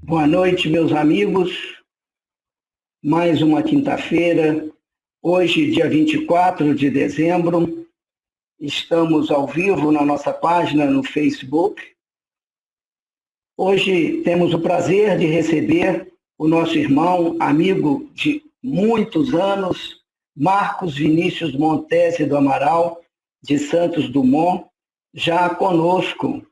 Boa noite, meus amigos. Mais uma quinta-feira, hoje, dia 24 de dezembro. Estamos ao vivo na nossa página no Facebook. Hoje temos o prazer de receber o nosso irmão, amigo de muitos anos, Marcos Vinícius Montese do Amaral, de Santos Dumont, já conosco.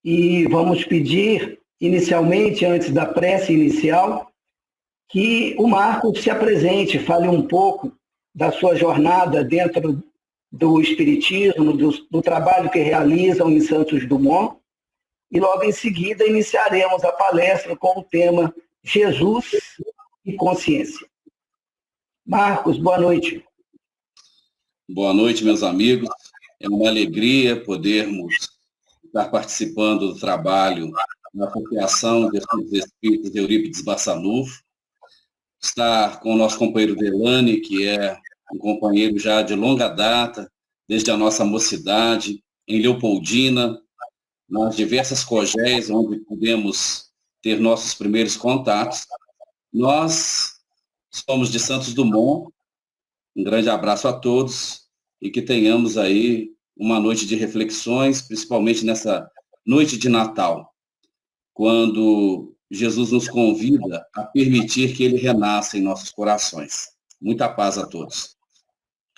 E vamos pedir, inicialmente, antes da prece inicial, que o Marcos se apresente, fale um pouco da sua jornada dentro do Espiritismo, do trabalho que realizam em Santos Dumont, e logo em seguida iniciaremos a palestra com o tema Jesus e Consciência. Marcos, boa noite. Boa noite, meus amigos. É uma alegria podermos estar participando do trabalho na Associação de Espíritos de Eurípides Bassanufo, estar com o nosso companheiro Delane, que é um companheiro já de longa data, desde a nossa mocidade, em Leopoldina, nas diversas cogés onde pudemos ter nossos primeiros contatos. Nós somos de Santos Dumont, um grande abraço a todos e que tenhamos aí uma noite de reflexões, principalmente nessa noite de Natal, quando Jesus nos convida a permitir que ele renasça em nossos corações. Muita paz a todos.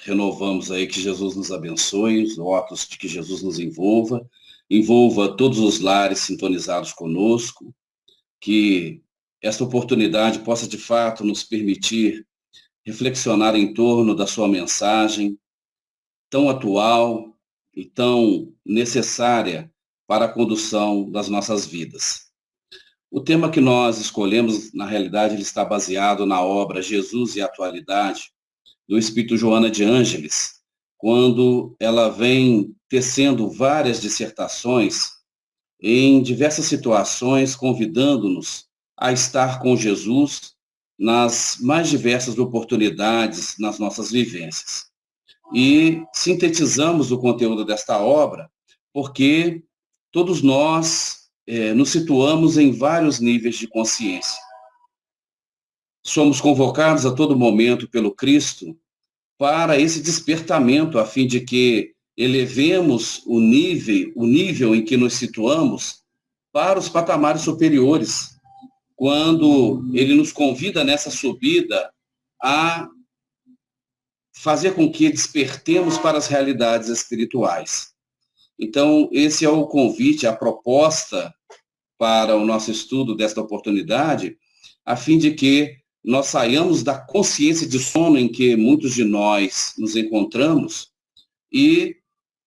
Renovamos aí que Jesus nos abençoe, os votos de que Jesus nos envolva todos os lares sintonizados conosco, que esta oportunidade possa de fato nos permitir reflexionar em torno da sua mensagem tão atual e tão necessária para a condução das nossas vidas. O tema que nós escolhemos, na realidade, ele está baseado na obra Jesus e a Atualidade, do Espírito Joana de Ângeles, quando ela vem tecendo várias dissertações em diversas situações, convidando-nos a estar com Jesus nas mais diversas oportunidades nas nossas vivências. E sintetizamos o conteúdo desta obra porque todos nós nos situamos em vários níveis de consciência. Somos convocados a todo momento pelo Cristo para esse despertamento, a fim de que elevemos o nível em que nos situamos para os patamares superiores, quando ele nos convida nessa subida a fazer com que despertemos para as realidades espirituais. Então, esse é o convite, a proposta para o nosso estudo desta oportunidade, a fim de que nós saiamos da consciência de sono em que muitos de nós nos encontramos e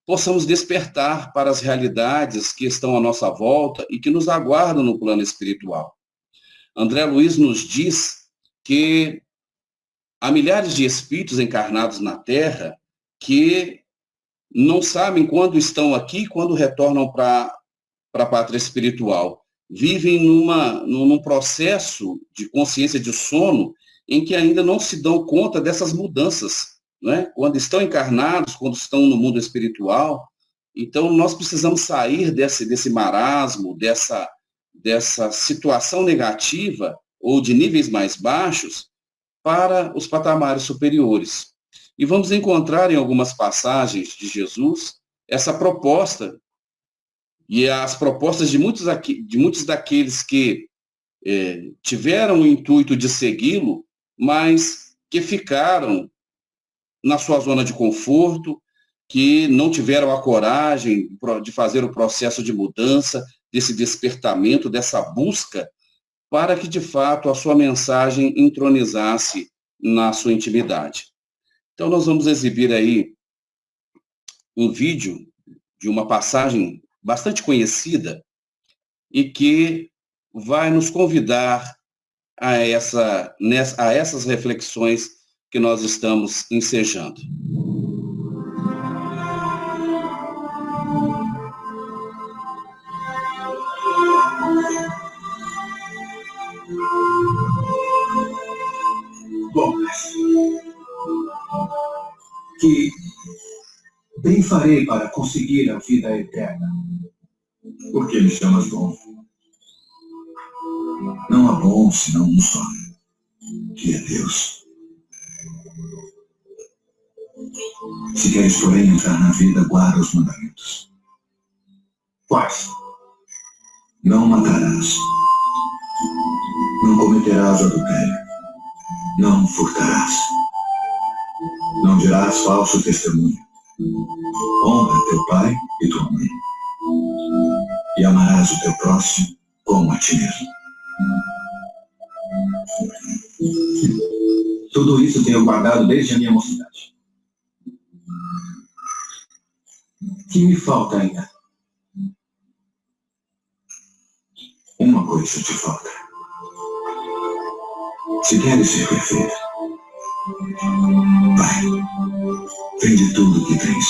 possamos despertar para as realidades que estão à nossa volta e que nos aguardam no plano espiritual. André Luiz nos diz que há milhares de espíritos encarnados na Terra que não sabem quando estão aqui e quando retornam para a pátria espiritual. Vivem num processo de consciência de sono em que ainda não se dão conta dessas mudanças, né? Quando estão encarnados, quando estão no mundo espiritual. Então, nós precisamos sair desse marasmo, dessa situação negativa ou de níveis mais baixos para os patamares superiores. E vamos encontrar em algumas passagens de Jesus essa proposta e as propostas de muitos daqueles que tiveram o intuito de segui-lo, mas que ficaram na sua zona de conforto, que não tiveram a coragem de fazer o processo de mudança, desse despertamento, dessa busca, para que, de fato, a sua mensagem entronizasse na sua intimidade. Então, nós vamos exibir aí um vídeo de uma passagem bastante conhecida e que vai nos convidar a essas reflexões que nós estamos ensejando. Bom, que bem farei para conseguir a vida eterna? Por que me chamas bom? Não há bom senão um só, que é Deus. Se queres, porém, entrar na vida, guarda os mandamentos. Quais? Não matarás. Não cometerás adultério. Não furtarás. Não dirás falso testemunho. Honra teu pai e tua mãe. E amarás o teu próximo como a ti mesmo. Tudo isso tenho guardado desde a minha mocidade. Que me falta ainda? Uma coisa te falta. Se queres ser perfeito, vai, vende tudo que tens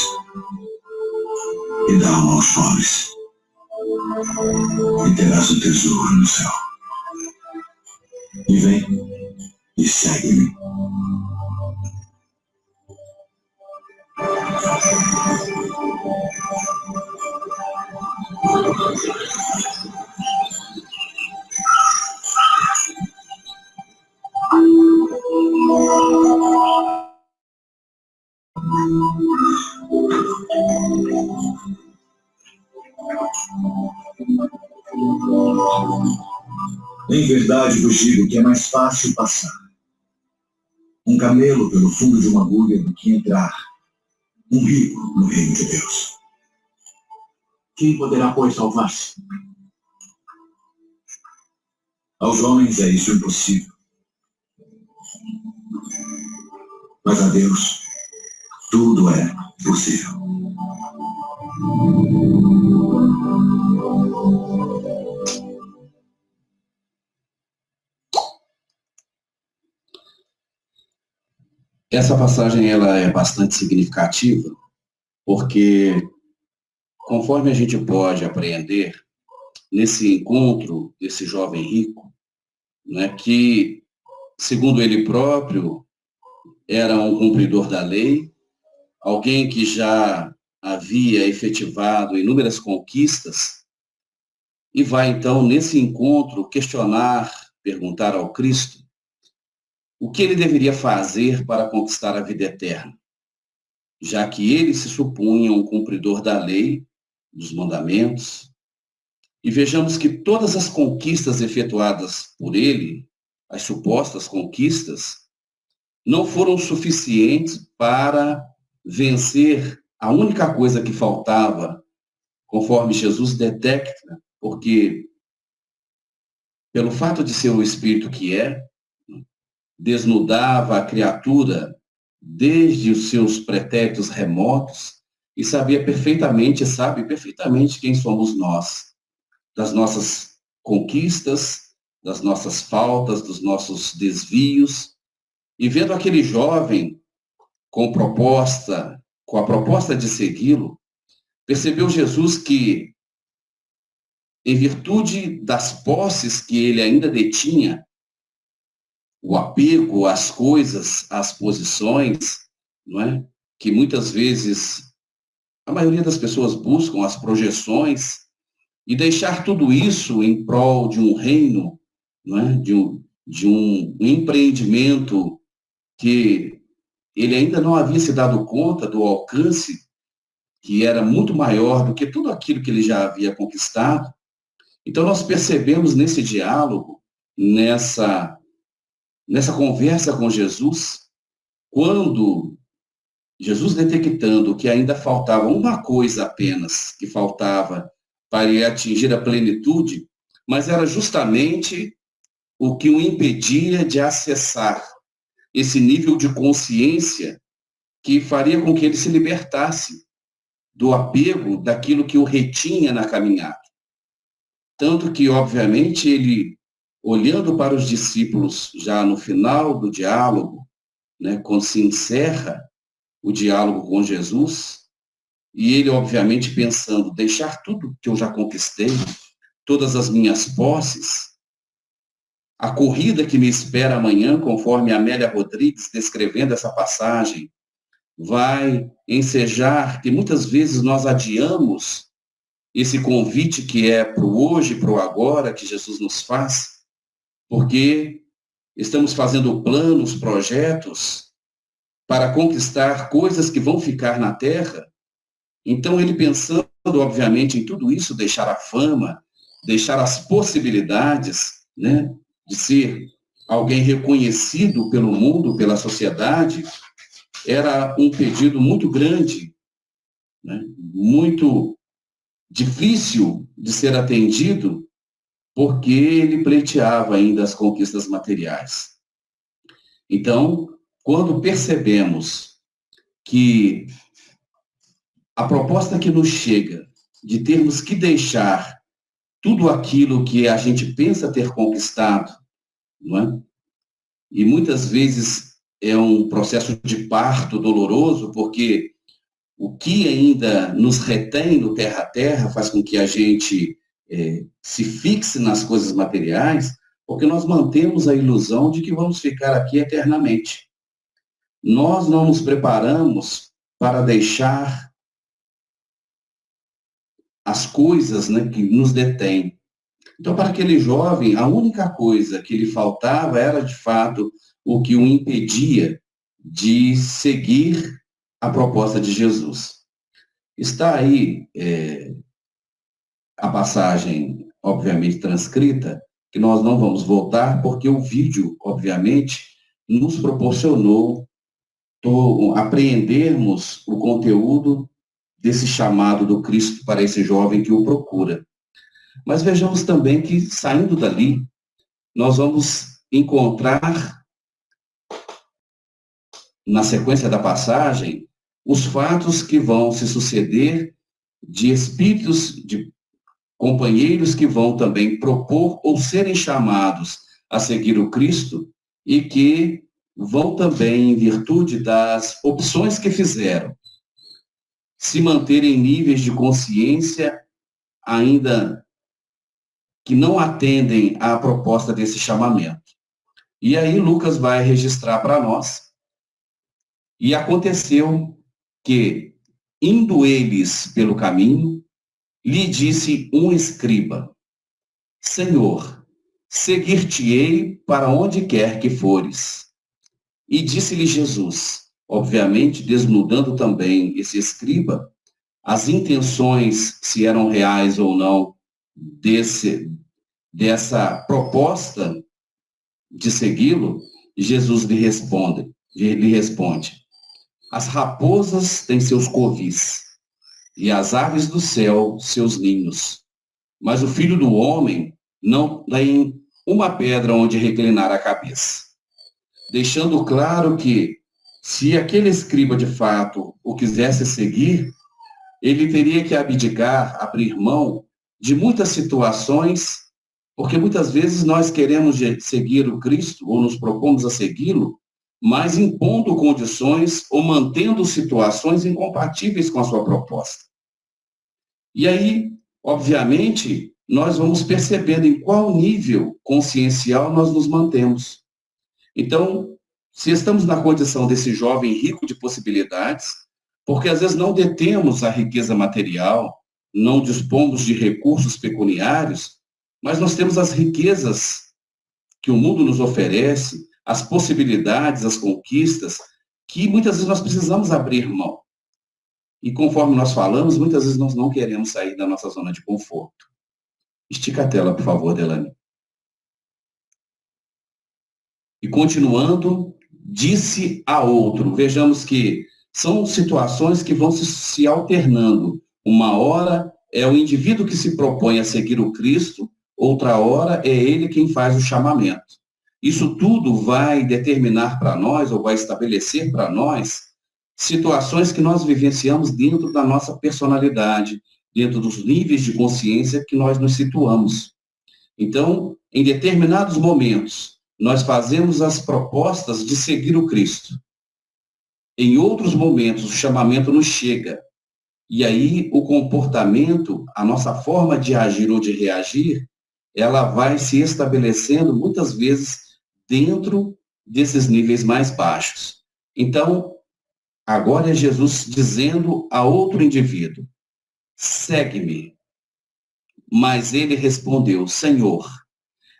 e dá-o aos pobres, e terás um tesouro no céu. E vem e segue-me. Em verdade vos digo que é mais fácil passar um camelo pelo fundo de uma agulha do que entrar um rico no reino de Deus. Quem poderá, pois, salvar-se? Aos homens é isso impossível. Mas a Deus tudo é possível. Essa passagem ela é bastante significativa, porque conforme a gente pode apreender nesse encontro desse jovem rico, né, que, segundo ele próprio, era um cumpridor da lei, alguém que já havia efetivado inúmeras conquistas, e vai então nesse encontro questionar, perguntar ao Cristo o que ele deveria fazer para conquistar a vida eterna, já que ele se supunha um cumpridor da lei, dos mandamentos. E vejamos que todas as conquistas efetuadas por ele, as supostas conquistas, não foram suficientes para vencer a única coisa que faltava, conforme Jesus detecta, porque pelo fato de ser o Espírito que é, desnudava a criatura desde os seus pretéritos remotos e sabia perfeitamente, sabe perfeitamente quem somos nós, das nossas conquistas, das nossas faltas, dos nossos desvios. E vendo aquele jovem com a proposta de segui-lo, percebeu Jesus que, em virtude das posses que ele ainda detinha, o apego às coisas, às posições, não é? Que muitas vezes a maioria das pessoas buscam as projeções, e deixar tudo isso em prol de um reino, não é? de um empreendimento que ele ainda não havia se dado conta do alcance, que era muito maior do que tudo aquilo que ele já havia conquistado. Então nós percebemos nesse diálogo, nessa conversa com Jesus, quando Jesus detectando que ainda faltava uma coisa apenas, que faltava para ele atingir a plenitude, mas era justamente o que o impedia de acessar esse nível de consciência que faria com que ele se libertasse do apego daquilo que o retinha na caminhada. Tanto que, obviamente, ele, olhando para os discípulos já no final do diálogo, né, quando se encerra o diálogo com Jesus, e ele, obviamente, pensando, deixar tudo que eu já conquistei, todas as minhas posses, a corrida que me espera amanhã, conforme Amélia Rodrigues descrevendo essa passagem, vai ensejar que muitas vezes nós adiamos esse convite que é para o hoje, para o agora, que Jesus nos faz, porque estamos fazendo planos, projetos para conquistar coisas que vão ficar na terra. Então, ele pensando, obviamente, em tudo isso, deixar a fama, deixar as possibilidades, né, de ser alguém reconhecido pelo mundo, pela sociedade, era um pedido muito grande, né, muito difícil de ser atendido, porque ele pleiteava ainda as conquistas materiais. Então, quando percebemos que a proposta que nos chega de termos que deixar tudo aquilo que a gente pensa ter conquistado, não é? E muitas vezes é um processo de parto doloroso, porque o que ainda nos retém no terra a terra faz com que a gente se fixe nas coisas materiais, porque nós mantemos a ilusão de que vamos ficar aqui eternamente. Nós não nos preparamos para deixar as coisas, né, que nos detêm. Então, para aquele jovem, a única coisa que lhe faltava era, de fato, o que o impedia de seguir a proposta de Jesus. Está aí a passagem, obviamente, transcrita, que nós não vamos voltar, porque o vídeo, obviamente, nos proporcionou apreendermos o conteúdo desse chamado do Cristo para esse jovem que o procura. Mas vejamos também que, saindo dali, nós vamos encontrar, na sequência da passagem, os fatos que vão se suceder de espíritos, de companheiros que vão também propor ou serem chamados a seguir o Cristo e que vão também, em virtude das opções que fizeram, se manterem em níveis de consciência ainda que não atendem à proposta desse chamamento. E aí Lucas vai registrar para nós. E aconteceu que, indo eles pelo caminho, lhe disse um escriba: Senhor, seguir-te-ei para onde quer que fores. E disse-lhe Jesus, obviamente desnudando também esse escriba, as intenções, se eram reais ou não, dessa proposta de segui-lo, Jesus lhe responde: as raposas têm seus covis, e as aves do céu seus ninhos, mas o Filho do Homem não tem uma pedra onde reclinar a cabeça. Deixando claro que, se aquele escriba de fato o quisesse seguir, ele teria que abdicar, abrir mão de muitas situações, porque muitas vezes nós queremos seguir o Cristo, ou nos propomos a segui-lo, mas impondo condições ou mantendo situações incompatíveis com a sua proposta. E aí, obviamente, nós vamos percebendo em qual nível consciencial nós nos mantemos. Então, se estamos na condição desse jovem rico de possibilidades, porque às vezes não detemos a riqueza material, não dispomos de recursos pecuniários, mas nós temos as riquezas que o mundo nos oferece, as possibilidades, as conquistas, que muitas vezes nós precisamos abrir mão. E conforme nós falamos, muitas vezes nós não queremos sair da nossa zona de conforto. Estica a tela, por favor, Delane. E continuando, disse a outro. Vejamos que são situações que vão se alternando. Uma hora é o indivíduo que se propõe a seguir o Cristo, outra hora é ele quem faz o chamamento. Isso tudo vai determinar para nós, ou vai estabelecer para nós, situações que nós vivenciamos dentro da nossa personalidade, dentro dos níveis de consciência que nós nos situamos. Então, em determinados momentos, nós fazemos as propostas de seguir o Cristo. Em outros momentos, o chamamento nos chega. E aí, o comportamento, a nossa forma de agir ou de reagir, ela vai se estabelecendo, muitas vezes, dentro desses níveis mais baixos. Então, agora é Jesus dizendo a outro indivíduo: segue-me. Mas ele respondeu: Senhor,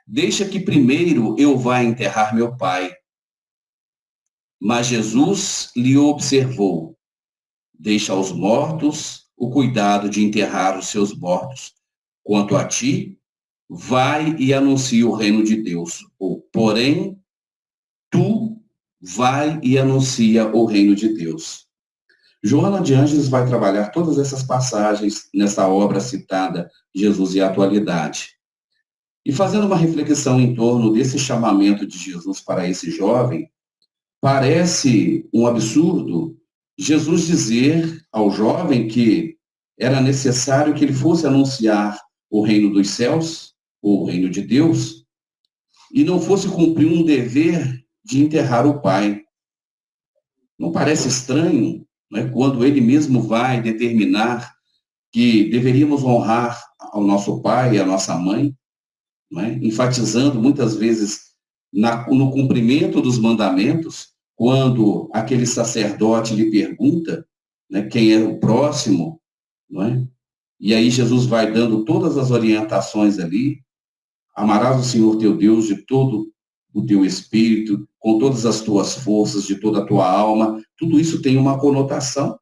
deixa que primeiro eu vá enterrar meu pai. Mas Jesus lhe observou, deixa aos mortos o cuidado de enterrar os seus mortos. Quanto a ti, vai e anuncia o reino de Deus. Porém, tu vai e anuncia o reino de Deus. Joana de Ângeles vai trabalhar todas essas passagens nessa obra citada, Jesus e a Atualidade. E fazendo uma reflexão em torno desse chamamento de Jesus para esse jovem, parece um absurdo Jesus dizer ao jovem que era necessário que ele fosse anunciar o reino dos céus, ou o reino de Deus, e não fosse cumprir um dever de enterrar o pai. Não parece estranho, né, quando ele mesmo vai determinar que deveríamos honrar ao nosso pai e à nossa mãe, né, enfatizando muitas vezes no cumprimento dos mandamentos, quando aquele sacerdote lhe pergunta, né, quem é o próximo, não é? E aí Jesus vai dando todas as orientações ali. Amarás o Senhor teu Deus de todo o teu espírito, com todas as tuas forças, de toda a tua alma. Tudo isso tem uma conotação.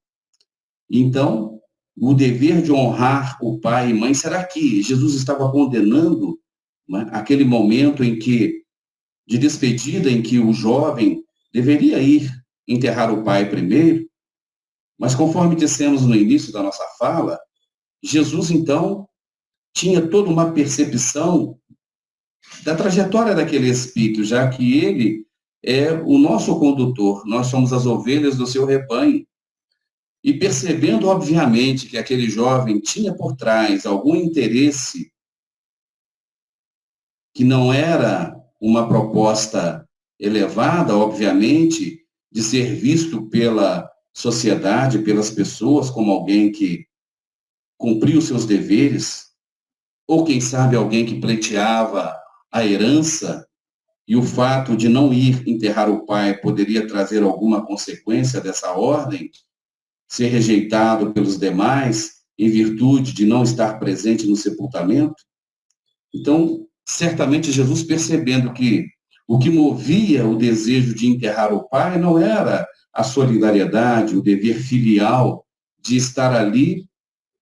Então, o dever de honrar o pai e mãe, será que Jesus estava condenando, né, aquele momento em que, de despedida, em que o jovem deveria ir enterrar o pai primeiro? Mas conforme dissemos no início da nossa fala, Jesus, então, tinha toda uma percepção da trajetória daquele espírito, já que ele é o nosso condutor, nós somos as ovelhas do seu rebanho. E percebendo, obviamente, que aquele jovem tinha por trás algum interesse que não era uma proposta elevada, obviamente, de ser visto pela sociedade, pelas pessoas, como alguém que cumpriu seus deveres, ou quem sabe alguém que pleiteava a herança, e o fato de não ir enterrar o pai poderia trazer alguma consequência dessa ordem, ser rejeitado pelos demais em virtude de não estar presente no sepultamento. Então, certamente Jesus, percebendo que o que movia o desejo de enterrar o pai não era a solidariedade, o dever filial de estar ali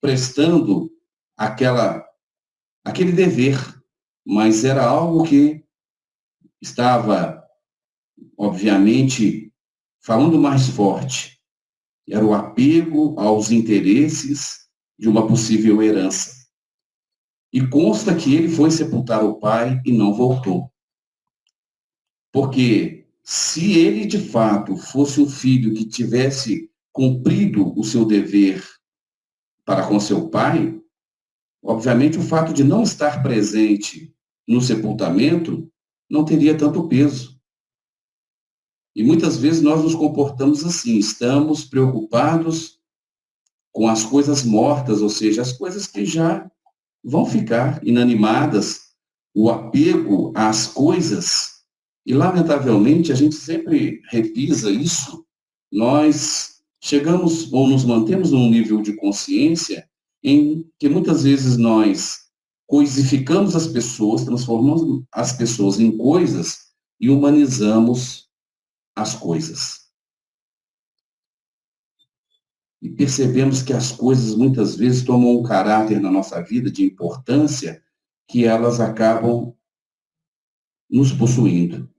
prestando aquele dever, mas era algo que estava, obviamente, falando mais forte. Era o apego aos interesses de uma possível herança. E consta que ele foi sepultar o pai e não voltou. Porque se ele, de fato, fosse um filho que tivesse cumprido o seu dever para com seu pai, obviamente o fato de não estar presente no sepultamento não teria tanto peso. E muitas vezes nós nos comportamos assim, estamos preocupados com as coisas mortas, ou seja, as coisas que já vão ficar inanimadas, o apego às coisas. E, lamentavelmente, a gente sempre repisa isso, nós chegamos ou nos mantemos num nível de consciência em que muitas vezes nós coisificamos as pessoas, transformamos as pessoas em coisas e humanizamos as coisas. E percebemos que as coisas muitas vezes tomam um caráter na nossa vida de importância que elas acabam nos possuindo.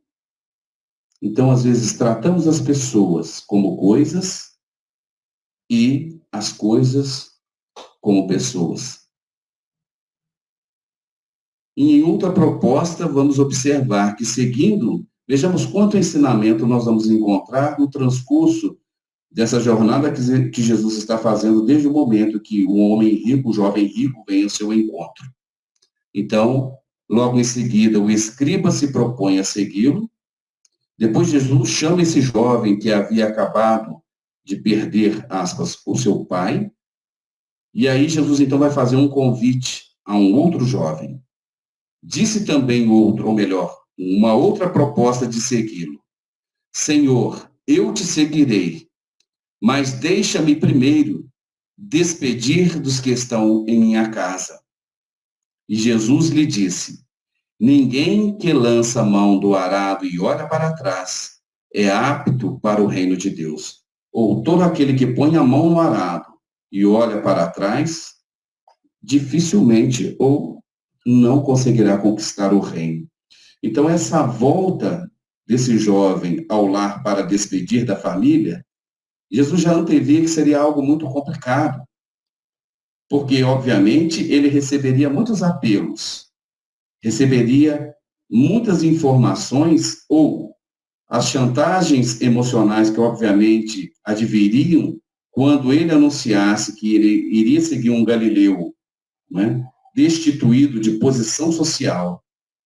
Então, às vezes, tratamos as pessoas como coisas e as coisas como pessoas. E em outra proposta, vamos observar que, seguindo, vejamos quanto ensinamento nós vamos encontrar no transcurso dessa jornada que Jesus está fazendo desde o momento que o homem rico, o jovem rico, vem ao seu encontro. Então, logo em seguida, o escriba se propõe a segui-lo. Depois, Jesus chama esse jovem que havia acabado de perder, aspas, o seu pai. E aí, Jesus, então, vai fazer um convite a um outro jovem. Disse também outro, ou melhor, uma outra proposta de segui-lo. Senhor, eu te seguirei, mas deixa-me primeiro despedir dos que estão em minha casa. E Jesus lhe disse, Ninguém que lança a mão do arado e olha para trás é apto para o reino de Deus. Ou todo aquele que põe a mão no arado e olha para trás, dificilmente ou não conseguirá conquistar o reino. Então, essa volta desse jovem ao lar para despedir da família, Jesus já antevia que seria algo muito complicado, porque, obviamente, ele receberia muitos apelos, receberia muitas informações ou as chantagens emocionais que, obviamente, adviriam quando ele anunciasse que ele iria seguir um galileu, né, destituído de posição social,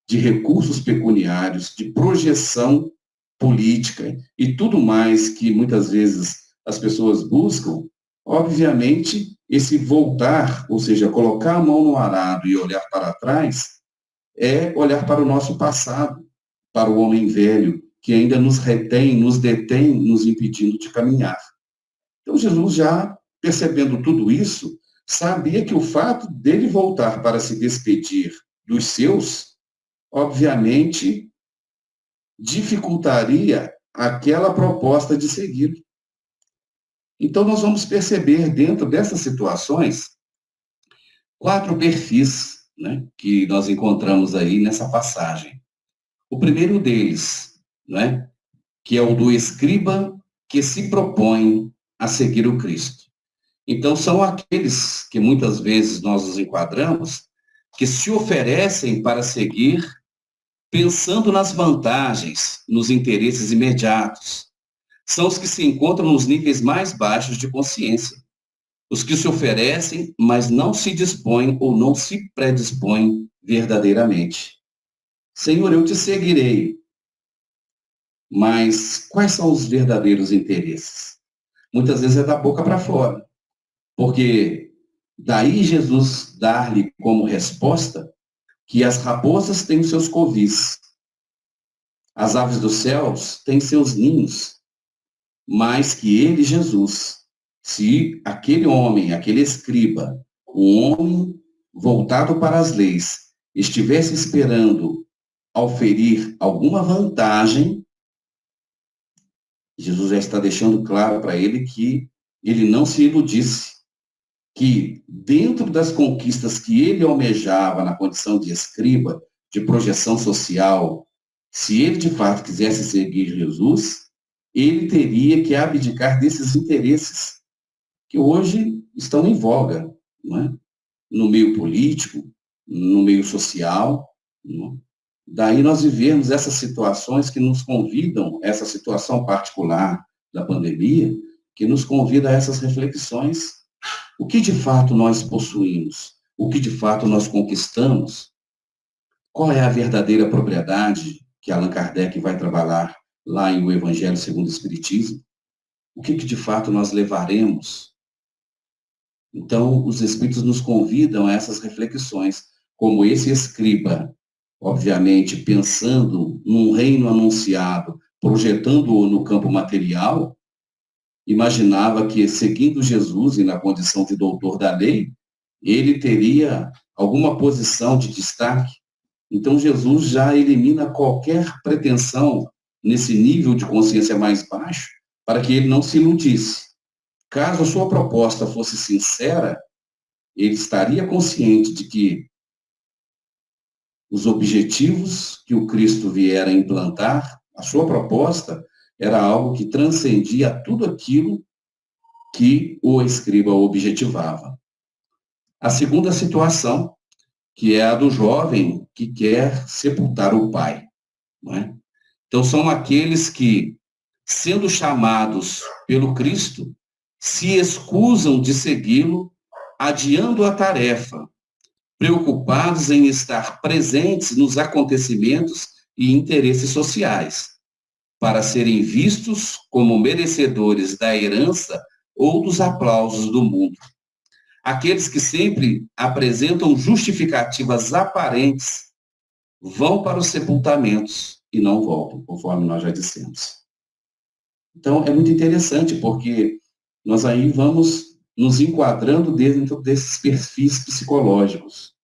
de recursos pecuniários, de projeção política e tudo mais que muitas vezes as pessoas buscam. Obviamente, esse voltar, ou seja, colocar a mão no arado e olhar para trás, é olhar para o nosso passado, para o homem velho, que ainda nos retém, nos detém, nos impedindo de caminhar. Então, Jesus, já percebendo tudo isso, sabia que o fato dele voltar para se despedir dos seus, obviamente, dificultaria aquela proposta de seguir. Então, nós vamos perceber dentro dessas situações 4 perfis, né, que nós encontramos aí nessa passagem. O primeiro deles, né, que é o do escriba que se propõe a seguir o Cristo. Então, são aqueles que muitas vezes nós nos enquadramos, que se oferecem para seguir pensando nas vantagens, nos interesses imediatos. São os que se encontram nos níveis mais baixos de consciência. Os que se oferecem, mas não se dispõem ou não se predispõem verdadeiramente. Senhor, eu te seguirei. Mas quais são os verdadeiros interesses? Muitas vezes é da boca para fora. Porque daí Jesus dar-lhe como resposta que as raposas têm seus covis, as aves dos céus têm seus ninhos, mas que ele, Jesus, se aquele homem, aquele escriba, um homem voltado para as leis, estivesse esperando auferir alguma vantagem, Jesus já está deixando claro para ele que ele não se iludisse, que dentro das conquistas que ele almejava na condição de escriba, de projeção social, se ele de fato quisesse seguir Jesus, ele teria que abdicar desses interesses que hoje estão em voga, não é? No meio político, no meio social. Não é? Daí nós vivemos essas situações que nos convidam, essa situação particular da pandemia, que nos convida a essas reflexões. O que de fato nós possuímos? O que de fato nós conquistamos? Qual é a verdadeira propriedade que Allan Kardec vai trabalhar lá em O Evangelho segundo o Espiritismo? O que de fato nós levaremos? Então, os Espíritos nos convidam a essas reflexões, como esse escriba, obviamente, pensando num reino anunciado, projetando-o no campo material, imaginava que, seguindo Jesus e na condição de doutor da lei, ele teria alguma posição de destaque. Então, Jesus já elimina qualquer pretensão nesse nível de consciência mais baixo, para que ele não se iludisse. Caso a sua proposta fosse sincera, ele estaria consciente de que os objetivos que o Cristo viera implantar, a sua proposta, era algo que transcendia tudo aquilo que o escriba objetivava. A segunda situação, que é a do jovem que quer sepultar o pai. Não é? Então, são aqueles que, sendo chamados pelo Cristo, se escusam de segui-lo, adiando a tarefa, preocupados em estar presentes nos acontecimentos e interesses sociais, para serem vistos como merecedores da herança ou dos aplausos do mundo. Aqueles que sempre apresentam justificativas aparentes vão para os sepultamentos e não voltam, conforme nós já dissemos. Então, é muito interessante, porque nós aí vamos nos enquadrando dentro desses perfis psicológicos,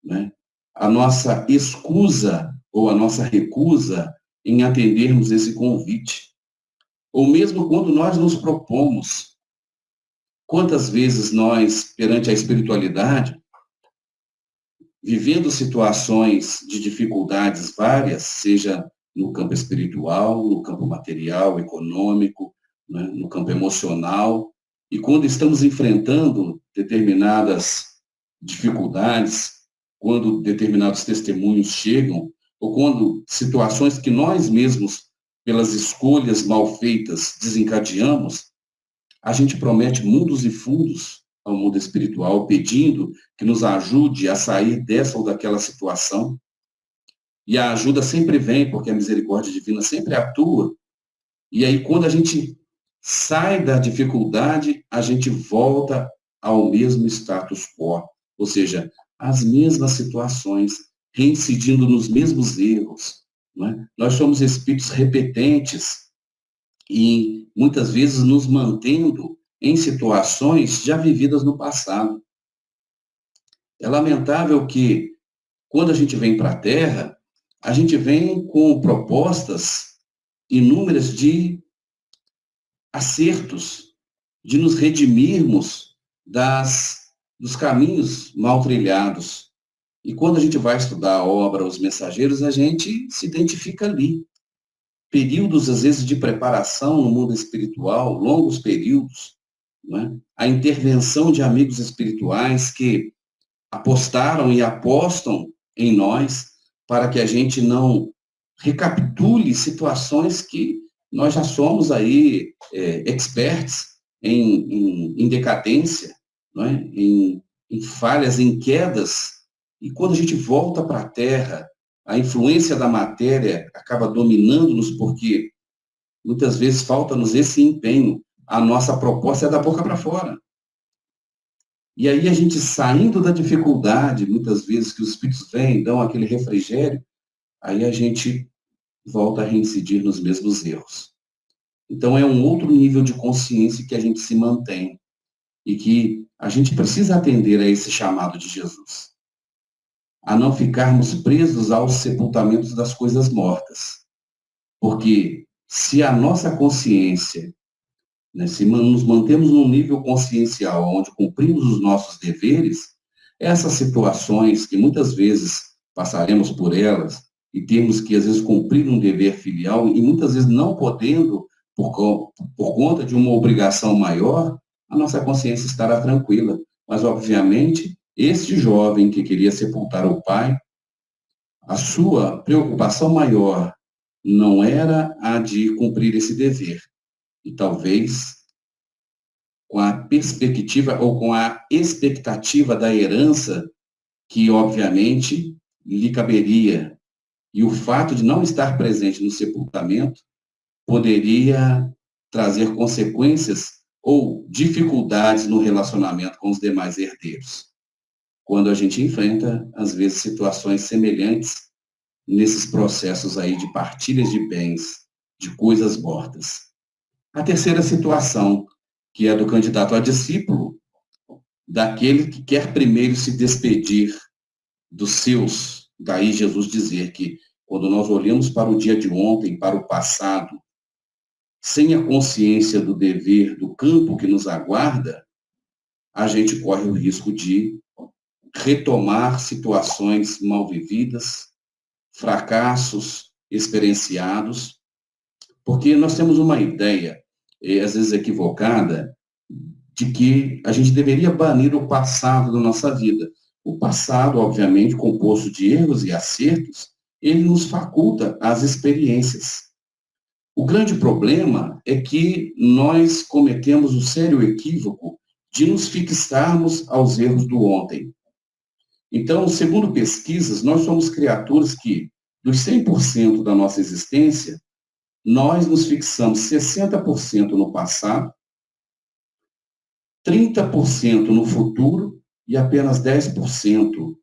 né? a nossa escusa ou a nossa recusa em atendermos esse convite. Ou mesmo quando nós nos propomos. Quantas vezes nós, perante a espiritualidade, vivendo situações de dificuldades várias, seja no campo espiritual, no campo material, econômico, né, no campo emocional, e quando estamos enfrentando determinadas dificuldades, quando determinados testemunhos chegam, ou quando situações que nós mesmos, pelas escolhas mal feitas, desencadeamos, a gente promete mundos e fundos ao mundo espiritual, pedindo que nos ajude a sair dessa ou daquela situação. E a ajuda sempre vem, porque a misericórdia divina sempre atua. E aí, quando a gente sai da dificuldade, a gente volta ao mesmo status quo, ou seja, as mesmas situações, reincidindo nos mesmos erros. Não é? Nós somos espíritos repetentes e muitas vezes nos mantendo em situações já vividas no passado. É lamentável que, quando a gente vem para a Terra, a gente vem com propostas inúmeras de acertos, de nos redimirmos dos caminhos mal trilhados. E quando a gente vai estudar a obra Os Mensageiros, a gente se identifica ali. Períodos, às vezes, de preparação no mundo espiritual, longos períodos, não é? A intervenção de amigos espirituais que apostaram e apostam em nós para que a gente não recapitule situações que nós já somos aí experts em decadência, não é? em falhas, em quedas. E quando a gente volta para a Terra, a influência da matéria acaba dominando-nos porque muitas vezes falta-nos esse empenho. A nossa proposta é da boca para fora. E aí a gente saindo da dificuldade, muitas vezes que os espíritos vêm, dão aquele refrigério, aí a gente volta a reincidir nos mesmos erros. Então é um outro nível de consciência que a gente se mantém e que a gente precisa atender a esse chamado de Jesus, a não ficarmos presos aos sepultamentos das coisas mortas. Porque se a nossa consciência, né, se nos mantemos num nível consciencial onde cumprimos os nossos deveres, essas situações que muitas vezes passaremos por elas e temos que, às vezes, cumprir um dever filial e muitas vezes não podendo, por conta de uma obrigação maior, a nossa consciência estará tranquila. Mas, obviamente, este jovem que queria sepultar o pai, a sua preocupação maior não era a de cumprir esse dever. E talvez com a perspectiva ou com a expectativa da herança que, obviamente, lhe caberia. E o fato de não estar presente no sepultamento poderia trazer consequências ou dificuldades no relacionamento com os demais herdeiros. Quando a gente enfrenta, às vezes, situações semelhantes nesses processos aí de partilhas de bens, de coisas mortas. A terceira situação, que é do candidato a discípulo, daquele que quer primeiro se despedir dos seus. Daí Jesus dizer que, quando nós olhamos para o dia de ontem, para o passado, sem a consciência do dever, do campo que nos aguarda, a gente corre o risco de retomar situações mal vividas, fracassos experienciados, porque nós temos uma ideia, às vezes equivocada, de que a gente deveria banir o passado da nossa vida. O passado, obviamente, composto de erros e acertos, ele nos faculta as experiências. O grande problema é que nós cometemos o sério equívoco de nos fixarmos aos erros do ontem. Então, segundo pesquisas, nós somos criaturas que, dos 100% da nossa existência, nós nos fixamos 60% no passado, 30% no futuro e apenas 10%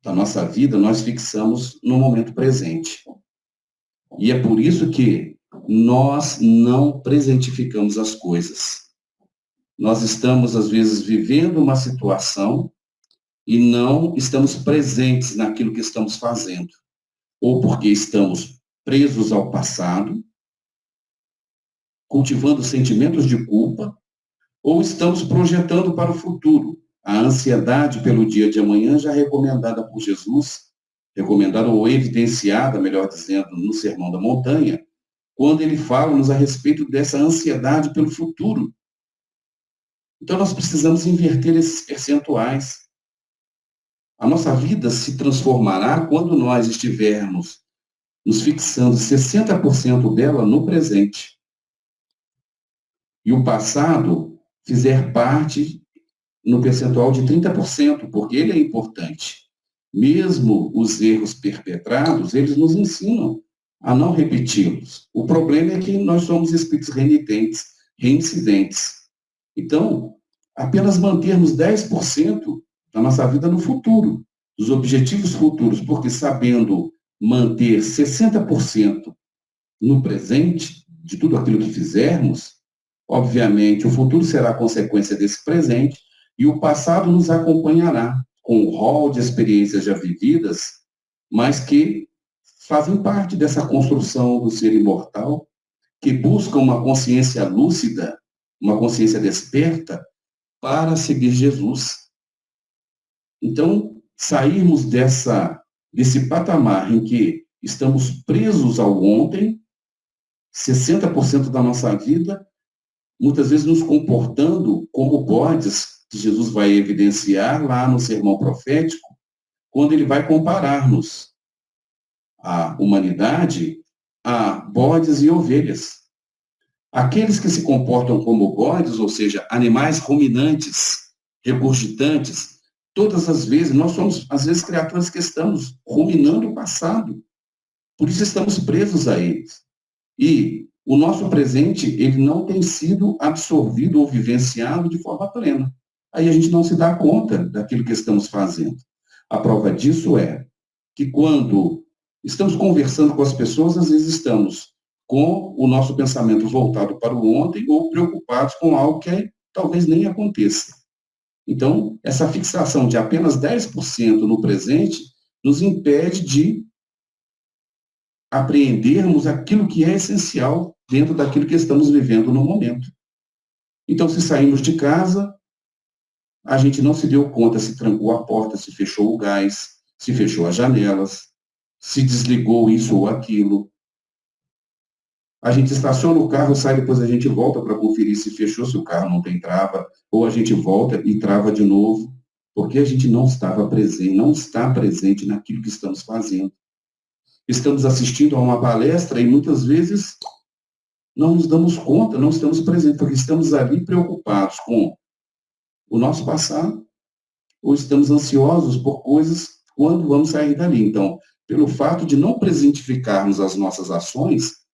da nossa vida nós fixamos no momento presente. E é por isso que nós não presentificamos as coisas. Nós estamos, às vezes, vivendo uma situação e não estamos presentes naquilo que estamos fazendo, ou porque estamos presos ao passado, cultivando sentimentos de culpa, ou estamos projetando para o futuro. A ansiedade pelo dia de amanhã, já recomendada por Jesus, recomendada ou evidenciada, melhor dizendo, no Sermão da Montanha, quando ele fala-nos a respeito dessa ansiedade pelo futuro. Então, nós precisamos inverter esses percentuais. A nossa vida se transformará quando nós estivermos nos fixando 60% dela no presente. E o passado fizer parte no percentual de 30%, porque ele é importante. Mesmo os erros perpetrados, eles nos ensinam a não repeti-los. O problema é que nós somos espíritos renitentes, reincidentes. Então, apenas mantermos 10% da nossa vida no futuro, dos objetivos futuros, porque sabendo manter 60% no presente, de tudo aquilo que fizermos, obviamente o futuro será consequência desse presente e o passado nos acompanhará com o rol de experiências já vividas, mas que fazem parte dessa construção do ser imortal, que busca uma consciência lúcida, uma consciência desperta, para seguir Jesus. Então, sairmos desse patamar em que estamos presos ao ontem, 60% da nossa vida, muitas vezes nos comportando como bodes, que Jesus vai evidenciar lá no Sermão Profético, quando ele vai comparar-nos, a humanidade, a bodes e ovelhas. Aqueles que se comportam como bodes, ou seja, animais ruminantes, regurgitantes, todas as vezes, nós somos, às vezes, criaturas que estamos ruminando o passado. Por isso estamos presos a eles. E o nosso presente, ele não tem sido absorvido ou vivenciado de forma plena. Aí a gente não se dá conta daquilo que estamos fazendo. A prova disso é que quando estamos conversando com as pessoas, às vezes estamos com o nosso pensamento voltado para o ontem ou preocupados com algo que talvez nem aconteça. Então, essa fixação de apenas 10% no presente nos impede de apreendermos aquilo que é essencial dentro daquilo que estamos vivendo no momento. Então, se saímos de casa, a gente não se deu conta se trancou a porta, se fechou o gás, se fechou as janelas, se desligou isso ou aquilo. A gente estaciona o carro, sai, depois a gente volta para conferir se fechou, se o carro não tem trava, ou a gente volta e trava de novo, porque a gente não estava presente, não está presente naquilo que estamos fazendo. Estamos assistindo a uma palestra e muitas vezes não nos damos conta, não estamos presentes, porque estamos ali preocupados com o nosso passado, ou estamos ansiosos por coisas quando vamos sair dali. Então, pelo fato de não presentificarmos as nossas ações,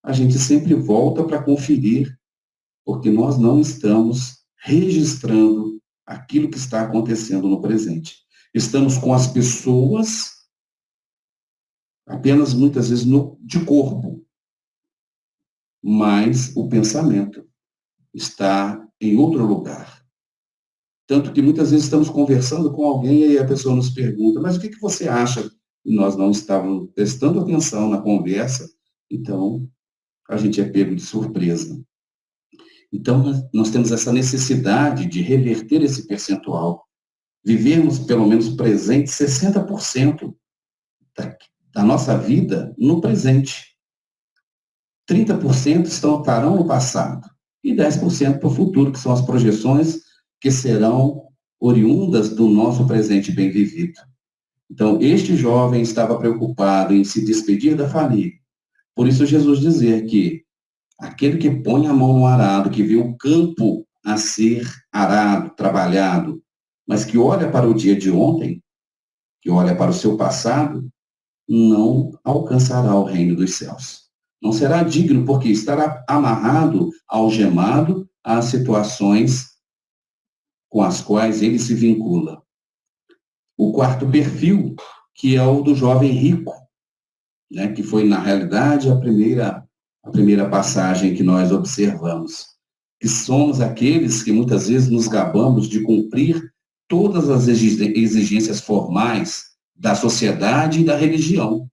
a gente sempre volta para conferir, porque nós não estamos registrando aquilo que está acontecendo no presente. Estamos com as pessoas apenas, muitas vezes, de corpo, mas o pensamento está em outro lugar. Tanto que muitas vezes estamos conversando com alguém e aí a pessoa nos pergunta, mas o que você acha? E nós não estávamos prestando atenção na conversa, então a gente é pego de surpresa. Então, nós temos essa necessidade de reverter esse percentual, vivermos pelo menos presente 60% da nossa vida no presente. 30% estarão no passado e 10% para o futuro, que são as projeções que serão oriundas do nosso presente bem vivido. Então, este jovem estava preocupado em se despedir da família. Por isso, Jesus dizer que aquele que põe a mão no arado, que vê o campo a ser arado, trabalhado, mas que olha para o dia de ontem, que olha para o seu passado, não alcançará o reino dos céus. Não será digno, porque estará amarrado, algemado às situações com as quais ele se vincula. O quarto perfil, que é o do jovem rico, né, que foi, na realidade, a primeira passagem que nós observamos, que somos aqueles que muitas vezes nos gabamos de cumprir todas as exigências formais da sociedade e da religião.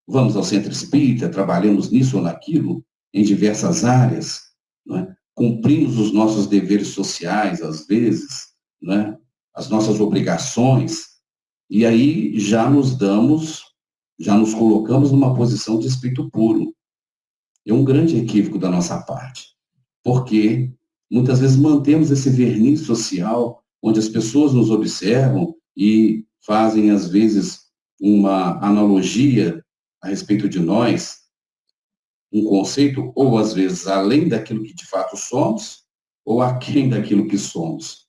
Vamos ao centro espírita, trabalhamos nisso ou naquilo, em diversas áreas, não é? Cumprimos os nossos deveres sociais, às vezes, não é? As nossas obrigações, e aí já nos colocamos numa posição de espírito puro. É um grande equívoco da nossa parte, porque muitas vezes mantemos esse verniz social, onde as pessoas nos observam e fazem, às vezes, uma analogia a respeito de nós, um conceito, ou às vezes além daquilo que de fato somos, ou aquém daquilo que somos.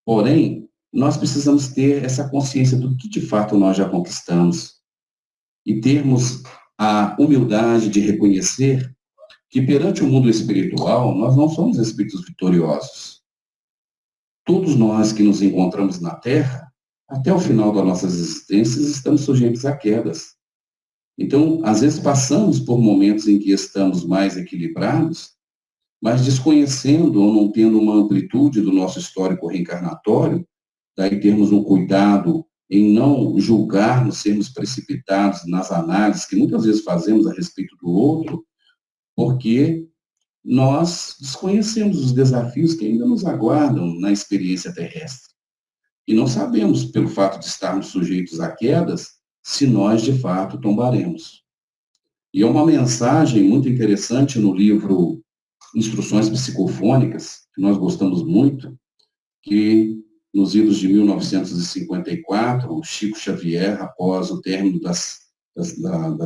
Porém, nós precisamos ter essa consciência do que de fato nós já conquistamos e termos a humildade de reconhecer que perante o mundo espiritual, nós não somos espíritos vitoriosos. Todos nós que nos encontramos na Terra, até o final das nossas existências, estamos sujeitos a quedas. Então, às vezes passamos por momentos em que estamos mais equilibrados, mas desconhecendo ou não tendo uma amplitude do nosso histórico reencarnatório, daí termos um cuidado em não julgarmos, sermos precipitados nas análises que muitas vezes fazemos a respeito do outro, porque nós desconhecemos os desafios que ainda nos aguardam na experiência terrestre. E não sabemos, pelo fato de estarmos sujeitos a quedas, se nós, de fato, tombaremos. E é uma mensagem muito interessante no livro Instruções Psicofônicas, que nós gostamos muito, que nos idos de 1954, o Chico Xavier, após o término das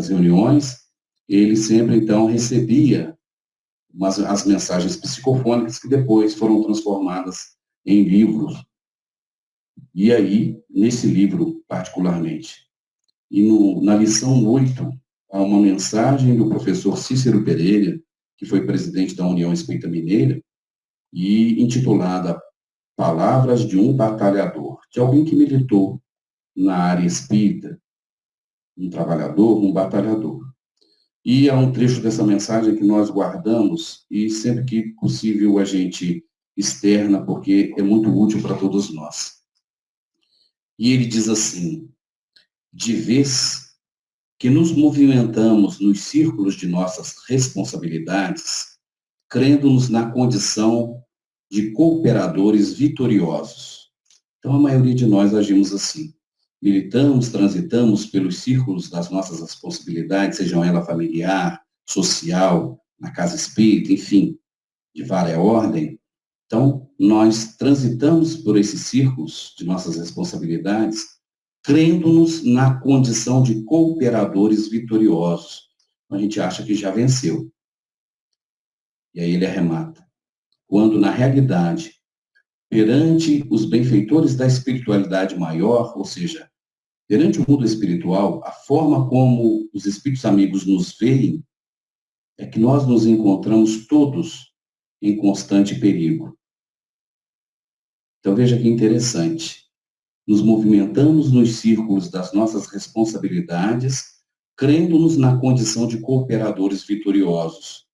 reuniões, ele sempre, então, recebia as mensagens psicofônicas que depois foram transformadas em livros. E aí, nesse livro, particularmente, e na lição 8, há uma mensagem do professor Cícero Pereira, que foi presidente da União Espírita Mineira, e intitulada Palavras de um Batalhador, de alguém que militou na área espírita, um trabalhador, um batalhador. E há um trecho dessa mensagem que nós guardamos e sempre que possível a gente externa, porque é muito útil para todos nós. E ele diz assim: de vez que nos movimentamos nos círculos de nossas responsabilidades, crendo-nos na condição de cooperadores vitoriosos. Então, a maioria de nós agimos assim. Militamos, transitamos pelos círculos das nossas responsabilidades, sejam ela familiar, social, na casa espírita, enfim, de vária ordem. Então, nós transitamos por esses círculos de nossas responsabilidades, crendo-nos na condição de cooperadores vitoriosos. A gente acha que já venceu. E aí ele arremata. Quando, na realidade, perante os benfeitores da espiritualidade maior, ou seja, perante o mundo espiritual, a forma como os espíritos amigos nos veem é que nós nos encontramos todos em constante perigo. Então, veja que interessante. Nos movimentamos nos círculos das nossas responsabilidades, crendo-nos na condição de cooperadores vitoriosos,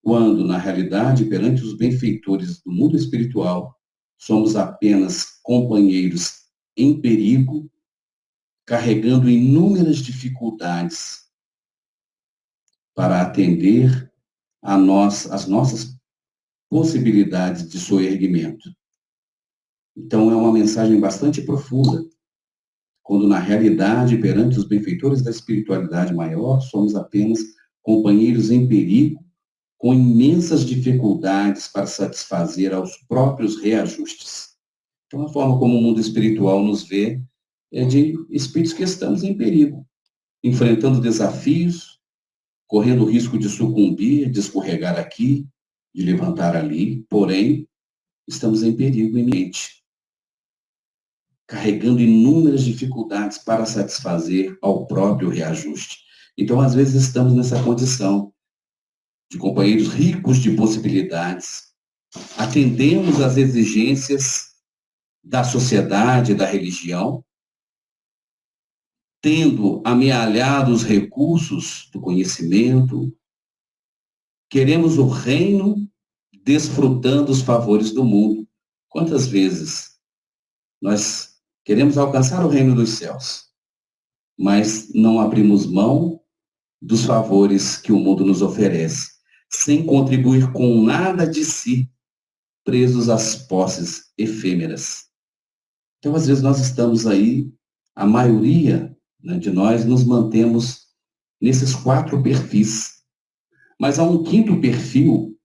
quando, na realidade, perante os benfeitores do mundo espiritual, somos apenas companheiros em perigo, carregando inúmeras dificuldades para atender as nossas possibilidades de soerguimento. Então, é uma mensagem bastante profunda, quando, na realidade, perante os benfeitores da espiritualidade maior, somos apenas companheiros em perigo, com imensas dificuldades para satisfazer aos próprios reajustes. Então, a forma como o mundo espiritual nos vê é de espíritos que estamos em perigo, enfrentando desafios, correndo o risco de sucumbir, de escorregar aqui, de levantar ali, porém, estamos em perigo iminente, carregando inúmeras dificuldades para satisfazer ao próprio reajuste. Então, às vezes, estamos nessa condição de companheiros ricos de possibilidades, atendemos às exigências da sociedade, da religião, tendo amealhado os recursos do conhecimento, queremos o reino desfrutando os favores do mundo. Quantas vezes Nós queremos alcançar o reino dos céus, mas não abrimos mão dos favores que o mundo nos oferece, sem contribuir com nada de si, presos às posses efêmeras. Então, às vezes, nós estamos aí, a maioria, né, de nós nos mantemos nesses 4 perfis. Mas há um 5º perfil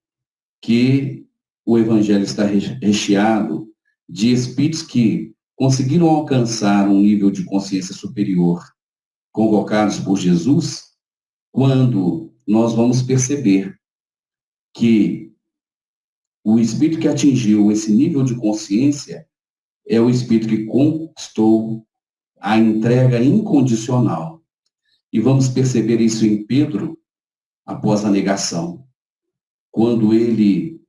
que o Evangelho está recheado de espíritos que conseguiram alcançar um nível de consciência superior, convocados por Jesus, quando nós vamos perceber que o espírito que atingiu esse nível de consciência é o espírito que conquistou a entrega incondicional. E vamos perceber isso em Pedro, após a negação. Quando ele,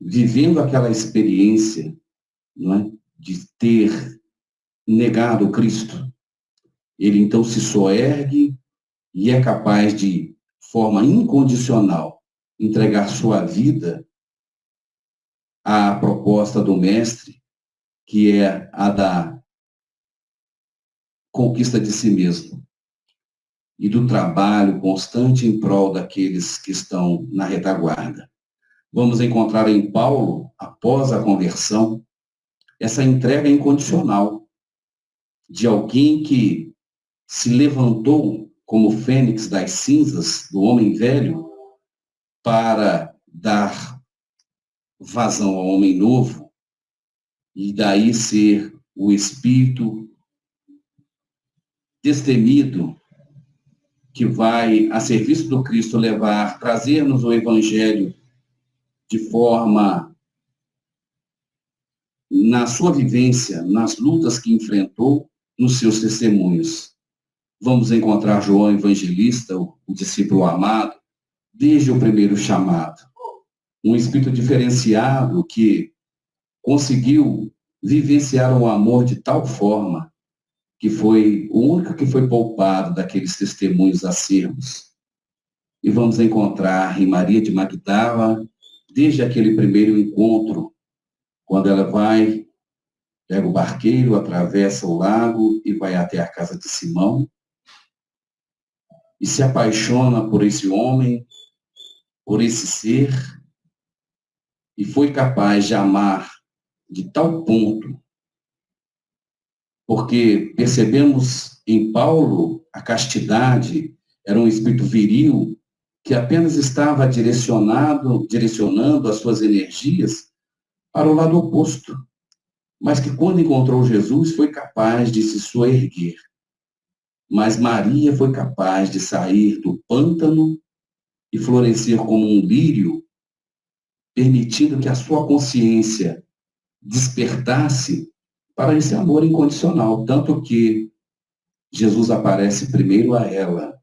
vivendo aquela experiência, não é, de ter negado Cristo, ele então se soergue e é capaz de, forma incondicional, entregar sua vida à proposta do Mestre, que é a da conquista de si mesmo e do trabalho constante em prol daqueles que estão na retaguarda. Vamos encontrar em Paulo, após a conversão, essa entrega incondicional de alguém que se levantou como fênix das cinzas do homem velho para dar vazão ao homem novo e daí ser o espírito destemido que vai, a serviço do Cristo, trazer-nos o Evangelho de forma, na sua vivência, nas lutas que enfrentou, nos seus testemunhos. Vamos encontrar João Evangelista, o discípulo amado, desde o primeiro chamado. Um espírito diferenciado que conseguiu vivenciar o amor de tal forma que foi o único que foi poupado daqueles testemunhos acerbos. E vamos encontrar em Maria de Magdala, desde aquele primeiro encontro, quando ela vai, pega o barqueiro, atravessa o lago e vai até a casa de Simão, e se apaixona por esse homem, por esse ser, e foi capaz de amar de tal ponto, porque percebemos em Paulo a castidade, era um espírito viril, que apenas estava direcionando as suas energias para o lado oposto, mas que quando encontrou Jesus foi capaz de se soerguer. Mas Maria foi capaz de sair do pântano e florescer como um lírio, permitindo que a sua consciência despertasse para esse amor incondicional, tanto que Jesus aparece primeiro a ela.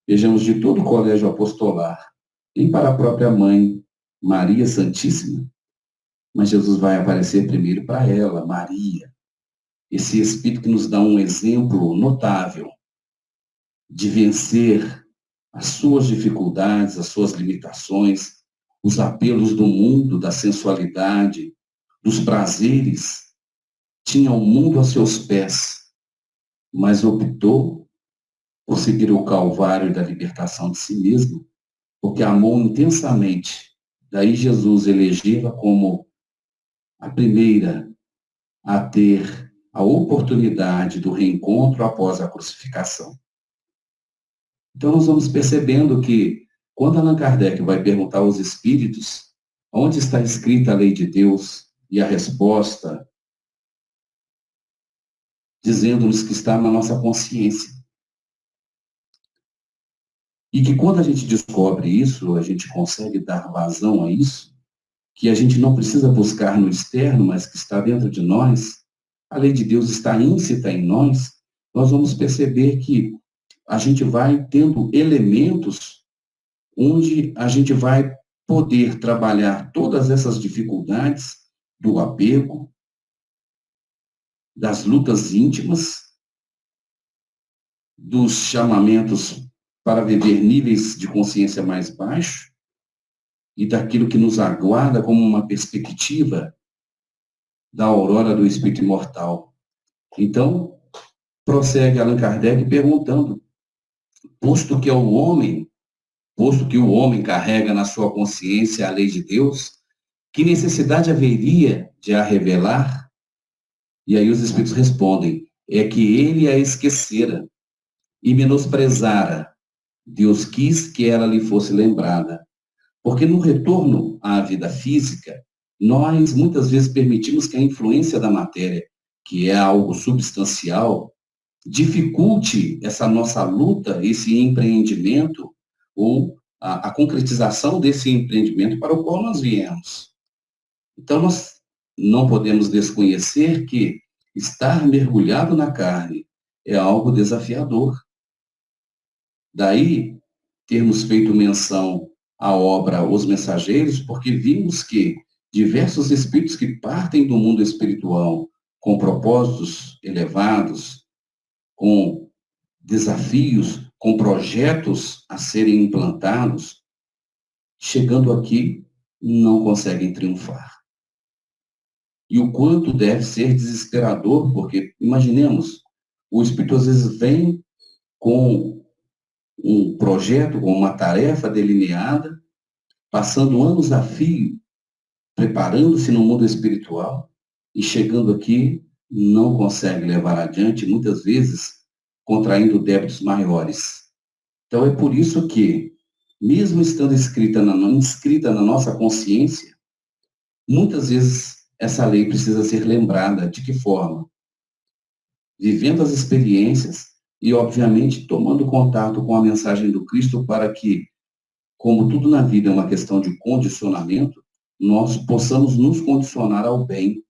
Vejamos, de todo o colégio apostolar, nem para a própria mãe, Maria Santíssima, mas Jesus vai aparecer primeiro para ela, Maria, esse espírito que nos dá um exemplo notável de vencer as suas dificuldades, as suas limitações, os apelos do mundo, da sensualidade, dos prazeres. Tinha o mundo a seus pés, mas optou por seguir o calvário da libertação de si mesmo, porque amou intensamente. Daí Jesus elegeu-a como a primeira a ter a oportunidade do reencontro após a crucificação. Então nós vamos percebendo que, quando Allan Kardec vai perguntar aos espíritos onde está escrita a lei de Deus, e a resposta dizendo-nos que está na nossa consciência. E que quando a gente descobre isso, a gente consegue dar vazão a isso, que a gente não precisa buscar no externo, mas que está dentro de nós, a lei de Deus está íncita em nós, nós vamos perceber que a gente vai tendo elementos onde a gente vai poder trabalhar todas essas dificuldades do apego, das lutas íntimas, dos chamamentos para viver níveis de consciência mais baixos e daquilo que nos aguarda como uma perspectiva da aurora do espírito imortal. Então, prossegue Allan Kardec perguntando, posto que o homem carrega na sua consciência a lei de Deus, que necessidade haveria de a revelar? E aí os espíritos respondem, é que ele a esquecera e menosprezara. Deus quis que ela lhe fosse lembrada. Porque no retorno à vida física, nós muitas vezes permitimos que a influência da matéria, que é algo substancial, dificulte essa nossa luta, esse empreendimento, ou a concretização desse empreendimento para o qual nós viemos. Então, nós não podemos desconhecer que estar mergulhado na carne é algo desafiador. Daí, termos feito menção à obra Os Mensageiros, porque vimos que diversos espíritos que partem do mundo espiritual com propósitos elevados, com desafios, com projetos a serem implantados, chegando aqui, não conseguem triunfar. E o quanto deve ser desesperador, porque, imaginemos, o espírito às vezes vem com um projeto, com uma tarefa delineada, passando anos a fio, preparando-se no mundo espiritual, e chegando aqui, não consegue levar adiante, muitas vezes, contraindo débitos maiores. Então, é por isso que, mesmo estando inscrita na nossa consciência, muitas vezes essa lei precisa ser lembrada. De que forma? Vivendo as experiências e, obviamente, tomando contato com a mensagem do Cristo para que, como tudo na vida é uma questão de condicionamento, nós possamos nos condicionar ao bem,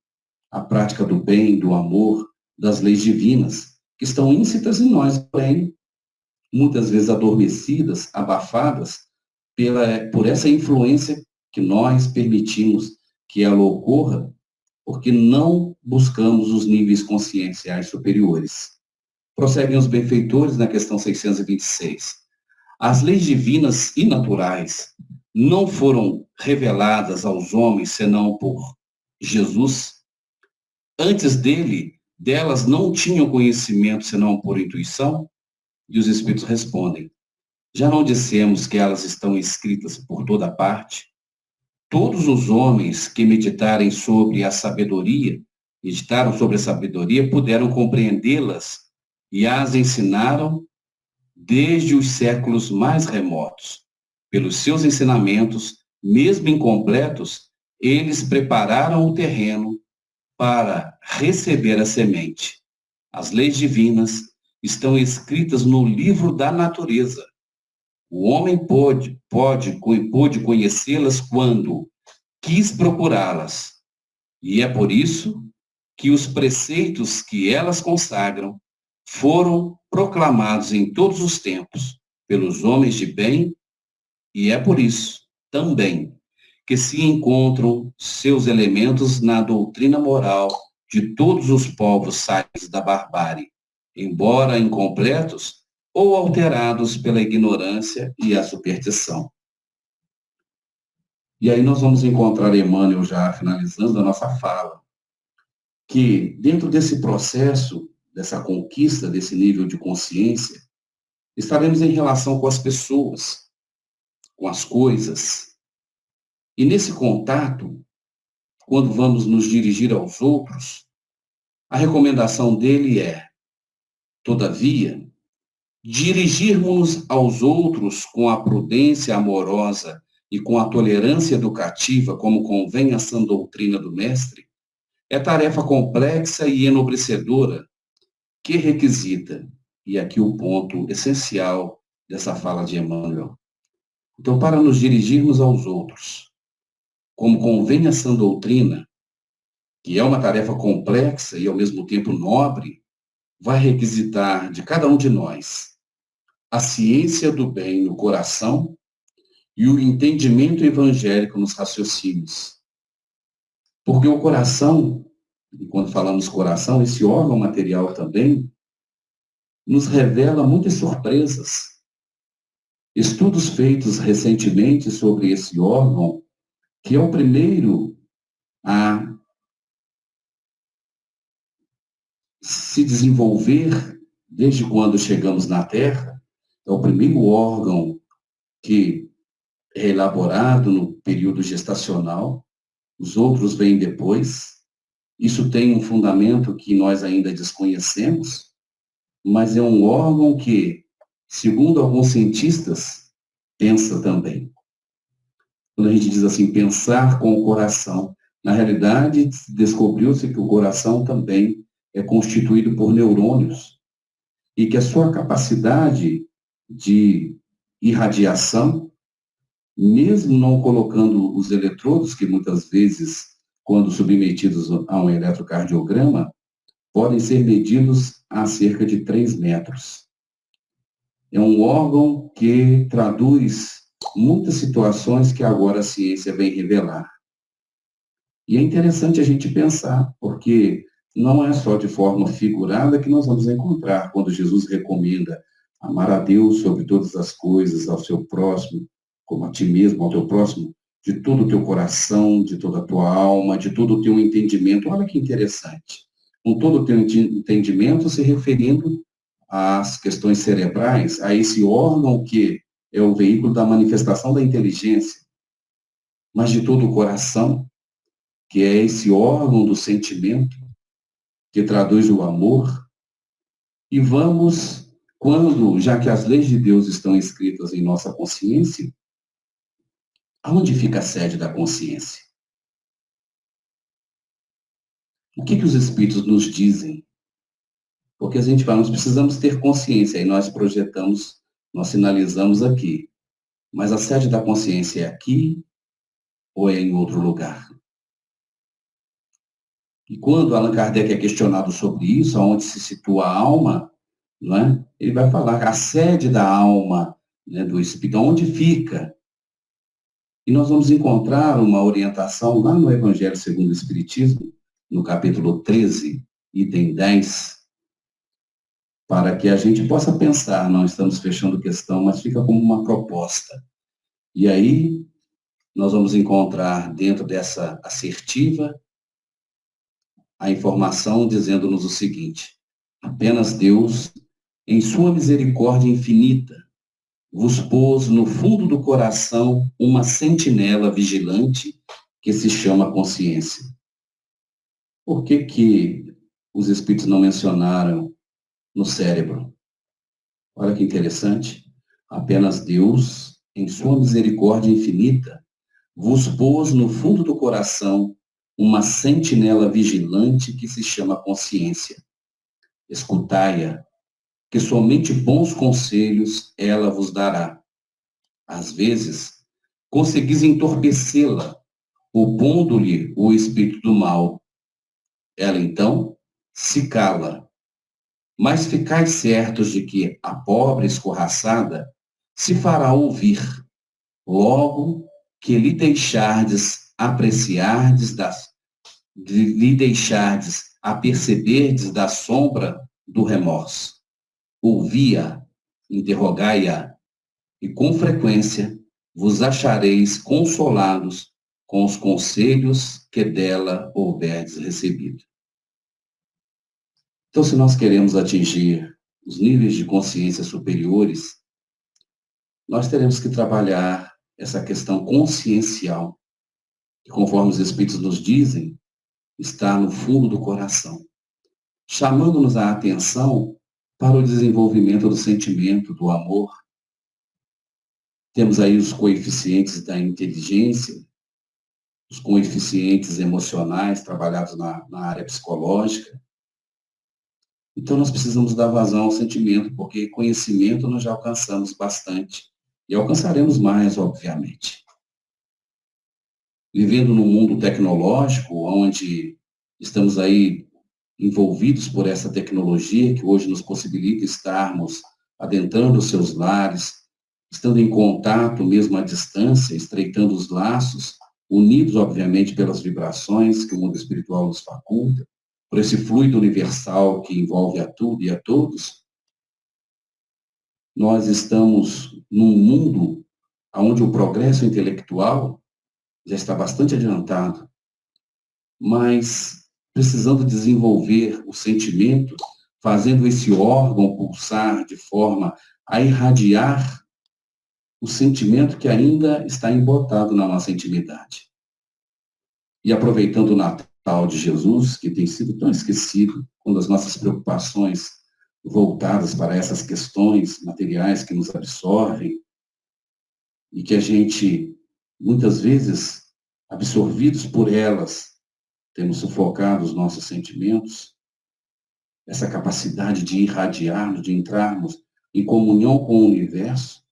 à prática do bem, do amor, das leis divinas, que estão íncitas em nós, porém, muitas vezes adormecidas, abafadas, por essa influência que nós permitimos que ela ocorra, porque não buscamos os níveis conscienciais superiores. Prosseguem os benfeitores na questão 626. As leis divinas e naturais não foram reveladas aos homens senão por Jesus. Antes delas não tinham conhecimento senão por intuição? E os espíritos respondem, já não dissemos que elas estão escritas por toda parte? Todos os homens que meditaram sobre a sabedoria, puderam compreendê-las e as ensinaram desde os séculos mais remotos. Pelos seus ensinamentos, mesmo incompletos, eles prepararam o terreno para receber a semente. As leis divinas estão escritas no livro da natureza. O homem pôde conhecê-las quando quis procurá-las. E é por isso que os preceitos que elas consagram foram proclamados em todos os tempos pelos homens de bem, e é por isso também que se encontram seus elementos na doutrina moral de todos os povos saídos da barbárie, embora incompletos ou alterados pela ignorância e a superstição. E aí nós vamos encontrar Emmanuel, já finalizando a nossa fala, que dentro desse processo, dessa conquista, desse nível de consciência, estaremos em relação com as pessoas, com as coisas. E nesse contato, quando vamos nos dirigir aos outros, a recomendação dele é, todavia, dirigirmos-nos aos outros com a prudência amorosa e com a tolerância educativa, como convém à sã doutrina do mestre, é tarefa complexa e enobrecedora que requisita, e aqui o ponto essencial dessa fala de Emmanuel. Então, para nos dirigirmos aos outros, como convém à sã doutrina, que é uma tarefa complexa e ao mesmo tempo nobre, vai requisitar de cada um de nós a ciência do bem no coração e o entendimento evangélico nos raciocínios. Porque o coração, e quando falamos coração, esse órgão material também, nos revela muitas surpresas. Estudos feitos recentemente sobre esse órgão, que é o primeiro a se desenvolver desde quando chegamos na Terra. É o primeiro órgão que é elaborado no período gestacional, os outros vêm depois. Isso tem um fundamento que nós ainda desconhecemos, mas é um órgão que, segundo alguns cientistas, pensa também. Quando a gente diz assim, pensar com o coração, na realidade, descobriu-se que o coração também é constituído por neurônios e que a sua capacidade de irradiação, mesmo não colocando os eletrodos, que muitas vezes, quando submetidos a um eletrocardiograma, podem ser medidos a cerca de 3 metros. É um órgão que traduz muitas situações que agora a ciência vem revelar. E é interessante a gente pensar, porque não é só de forma figurada que nós vamos encontrar quando Jesus recomenda amar a Deus sobre todas as coisas, ao seu próximo, como a ti mesmo, ao teu próximo, de todo o teu coração, de toda a tua alma, de todo o teu entendimento. Olha que interessante. Com todo o teu entendimento se referindo às questões cerebrais, a esse órgão que é o veículo da manifestação da inteligência, mas de todo o coração, que é esse órgão do sentimento, que traduz o amor. E vamos, já que as leis de Deus estão escritas em nossa consciência, aonde fica a sede da consciência? O que os Espíritos nos dizem? Porque a gente fala, nós precisamos ter consciência, e nós projetamos, nós sinalizamos aqui. Mas a sede da consciência é aqui ou é em outro lugar? E quando Allan Kardec é questionado sobre isso, aonde se situa a alma, não é? Ele vai falar que a sede da alma, né, do Espírito, onde fica? E nós vamos encontrar uma orientação lá no Evangelho segundo o Espiritismo, no capítulo 13, item 10, para que a gente possa pensar, não estamos fechando questão, mas fica como uma proposta. E aí, nós vamos encontrar dentro dessa assertiva a informação dizendo-nos o seguinte: apenas Deus, em sua misericórdia infinita, vos pôs no fundo do coração uma sentinela vigilante que se chama consciência. Por que os Espíritos não mencionaram no cérebro? Olha que interessante. Apenas Deus, em sua misericórdia infinita, vos pôs no fundo do coração uma sentinela vigilante que se chama consciência. Escutai-a, que somente bons conselhos ela vos dará. Às vezes, conseguis entorpecê-la, opondo-lhe o espírito do mal. Ela, então, se cala. Mas ficai certos de que a pobre escorraçada se fará ouvir, logo que lhe deixardes apreciardes lhe deixardes aperceberdes da sombra do remorso. Ouvi-a, interrogai-a, e com frequência vos achareis consolados com os conselhos que dela houverdes recebido. Então, se nós queremos atingir os níveis de consciência superiores, nós teremos que trabalhar essa questão consciencial, que, conforme os Espíritos nos dizem, está no fundo do coração, chamando-nos a atenção para o desenvolvimento do sentimento, do amor. Temos aí os coeficientes da inteligência, os coeficientes emocionais trabalhados na área psicológica. Então, nós precisamos dar vazão ao sentimento, porque conhecimento nós já alcançamos bastante. E alcançaremos mais, obviamente. Vivendo num mundo tecnológico, onde estamos aí envolvidos por essa tecnologia, que hoje nos possibilita estarmos adentrando os seus lares, estando em contato mesmo à distância, estreitando os laços, unidos, obviamente, pelas vibrações que o mundo espiritual nos faculta, por esse fluido universal que envolve a tudo e a todos, nós estamos num mundo onde o progresso intelectual já está bastante adiantado, mas precisando desenvolver o sentimento fazendo esse órgão pulsar de forma a irradiar o sentimento que ainda está embotado na nossa intimidade. E aproveitando o Natal de Jesus, que tem sido tão esquecido, quando as nossas preocupações voltadas para essas questões materiais que nos absorvem, e que a gente, muitas vezes, absorvidos por elas, temos sufocado os nossos sentimentos, essa capacidade de irradiarmos, de entrarmos em comunhão com o universo,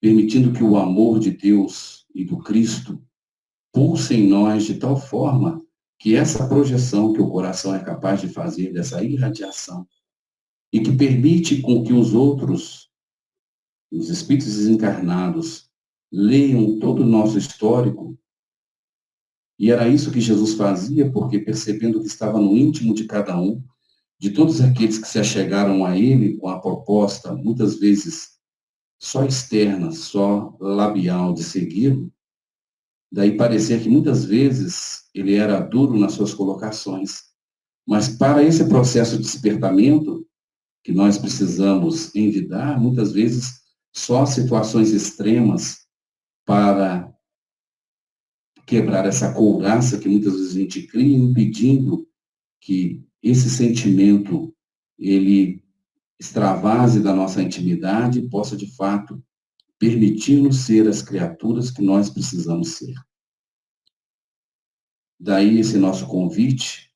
permitindo que o amor de Deus e do Cristo pulse em nós de tal forma que essa projeção que o coração é capaz de fazer, dessa irradiação, e que permite com que os outros, os espíritos desencarnados, leiam todo o nosso histórico. E era isso que Jesus fazia, porque percebendo que estava no íntimo de cada um, de todos aqueles que se achegaram a ele com a proposta, muitas vezes só externa, só labial de segui-lo, daí parecia que muitas vezes ele era duro nas suas colocações. Mas para esse processo de despertamento, que nós precisamos envidar, muitas vezes só situações extremas para quebrar essa couraça que muitas vezes a gente cria, impedindo que esse sentimento, ele extravase da nossa intimidade e possa, de fato, permitir-nos ser as criaturas que nós precisamos ser. Daí esse nosso convite,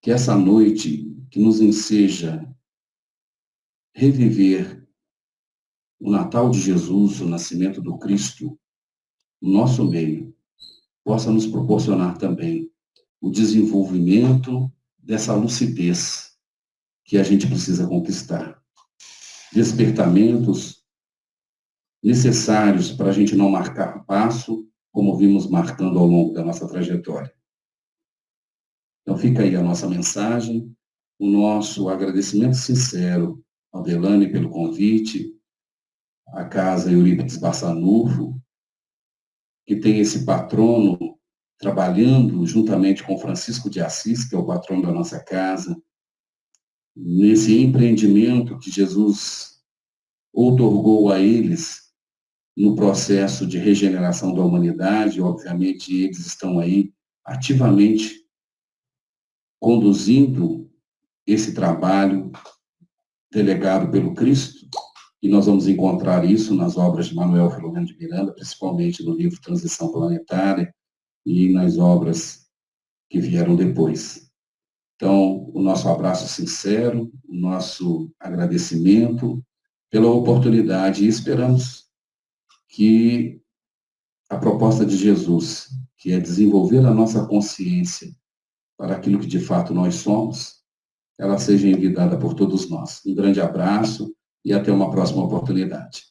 que essa noite, que nos enseja reviver o Natal de Jesus, o nascimento do Cristo, no nosso meio, possa nos proporcionar também o desenvolvimento dessa lucidez que a gente precisa conquistar. Despertamentos necessários para a gente não marcar passo, como vimos marcando ao longo da nossa trajetória. Então fica aí a nossa mensagem, o nosso agradecimento sincero ao Delane pelo convite, à Casa Eurípides Barçanufo, que tem esse patrono trabalhando juntamente com Francisco de Assis, que é o patrono da nossa casa, nesse empreendimento que Jesus outorgou a eles no processo de regeneração da humanidade. Obviamente, eles estão aí ativamente conduzindo esse trabalho delegado pelo Cristo, e nós vamos encontrar isso nas obras de Manuel Filomeno de Miranda, principalmente no livro Transição Planetária e nas obras que vieram depois. Então, o nosso abraço sincero, o nosso agradecimento pela oportunidade, e esperamos que a proposta de Jesus, que é desenvolver a nossa consciência para aquilo que de fato nós somos, ela seja envidada por todos nós. Um grande abraço e até uma próxima oportunidade.